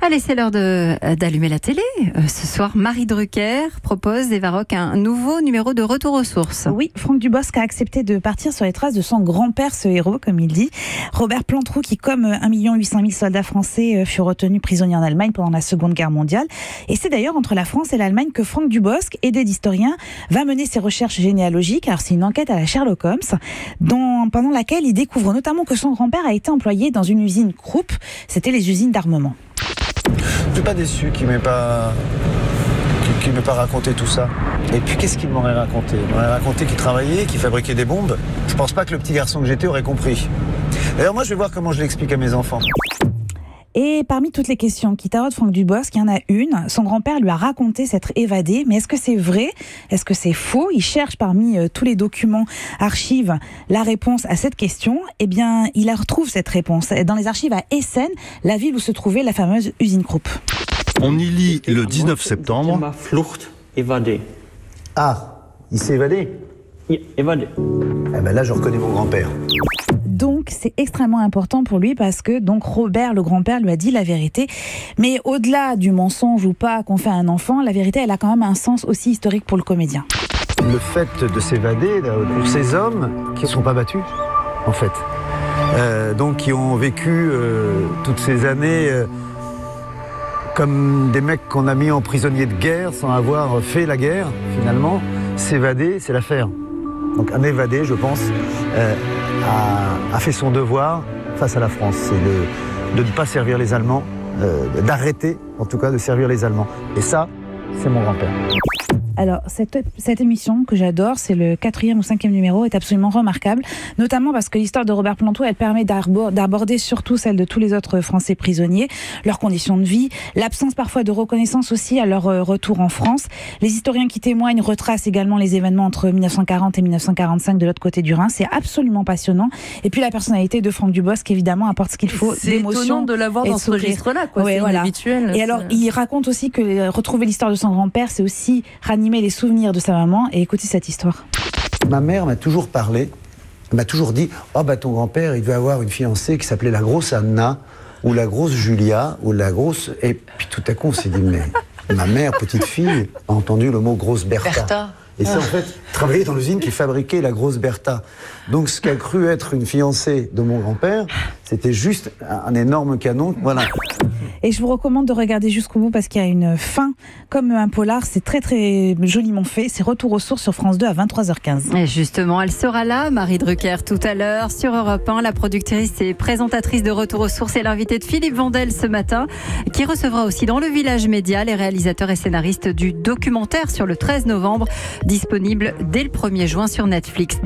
Allez, c'est l'heure d'allumer la télé. Ce soir, Marie Drucker propose et Varrock un nouveau numéro de Retour aux sources. Oui, Franck Dubosc a accepté de partir sur les traces de son grand-père, ce héros, comme il dit. Robert Plantrou, qui, comme 1 800 000 soldats français, fut retenu prisonnier en Allemagne pendant la Seconde Guerre mondiale. Et c'est d'ailleurs entre la France et l'Allemagne que Franck Dubosc, aidé d'historiens, va mener ses recherches généalogiques. Alors, c'est une enquête à la Sherlock Holmes, pendant laquelle il découvre notamment que son grand-père a été employé dans une usine Krupp. C'était les usines d'armement. Je suis pas déçu qu'il m'ait pas raconté tout ça. Et puis qu'est-ce qu'il m'aurait raconté? Il m'aurait raconté qu'il travaillait, qu'il fabriquait des bombes. Je pense pas que le petit garçon que j'étais aurait compris. D'ailleurs, moi, je vais voir comment je l'explique à mes enfants. Et parmi toutes les questions qui taraudent Franck Dubosc, il y en a une. Son grand-père lui a raconté s'être évadé. Mais est-ce que c'est vrai? Est-ce que c'est faux? Il cherche parmi tous les documents, archives, la réponse à cette question. Eh bien, il retrouve cette réponse dans les archives à Essen, la ville où se trouvait la fameuse usine Krupp. On y lit le 19 septembre. Ah, il s'est évadé? Évadé. Eh ben là, je reconnais mon grand-père. Donc, c'est extrêmement important pour lui parce que donc Robert, le grand-père, lui a dit la vérité. Mais au-delà du mensonge ou pas qu'on fait à un enfant, la vérité, elle a quand même un sens aussi historique pour le comédien. Le fait de s'évader pour ces hommes qui ne sont pas battus, en fait. Donc, qui ont vécu toutes ces années comme des mecs qu'on a mis en prisonniers de guerre sans avoir fait la guerre, finalement. S'évader, c'est l'affaire. Donc un évadé, je pense, a fait son devoir face à la France. C'est de ne pas servir les Allemands, d'arrêter en tout cas de servir les Allemands. Et ça, c'est mon grand-père. Alors, cette émission que j'adore, c'est le 4e ou 5e numéro, est absolument remarquable, notamment parce que l'histoire de Robert Plantrou, elle permet d'aborder surtout celle de tous les autres Français prisonniers, leurs conditions de vie, l'absence parfois de reconnaissance aussi à leur retour en France. Les historiens qui témoignent retracent également les événements entre 1940 et 1945 de l'autre côté du Rhin. C'est absolument passionnant. Et puis la personnalité de Franck Dubosc, évidemment, apporte ce qu'il faut d'émotion. C'est étonnant de l'avoir dans ce registre-là, quoi. Ouais, c'est voilà. inhabituel. Et alors, il raconte aussi que retrouver l'histoire de son grand-père, c'est aussi ranimer les souvenirs de sa maman. Et écoutez cette histoire. Ma mère m'a toujours parlé, m'a toujours dit « Oh bah ton grand-père, il devait avoir une fiancée qui s'appelait la grosse Anna, ou la grosse Julia, ou la grosse... » Et puis tout à coup, on s'est dit « Mais ma mère, petite fille, a entendu le mot grosse Bertha. » Et c'est en fait travailler dans l'usine qui fabriquait la grosse Bertha. Donc ce qu'a cru être une fiancée de mon grand-père, c'était juste un énorme canon. Voilà. Et je vous recommande de regarder jusqu'au bout parce qu'il y a une fin comme un polar. C'est très très joliment fait. C'est Retour aux sources sur France 2 à 23h15. Et justement, elle sera là, Marie Drucker, tout à l'heure sur Europe 1. La productrice et présentatrice de Retour aux sources est l'invitée de Philippe Vandel ce matin, qui recevra aussi dans le Village Média les réalisateurs et scénaristes du documentaire sur le 13 novembre, disponible dès le 1er juin sur Netflix.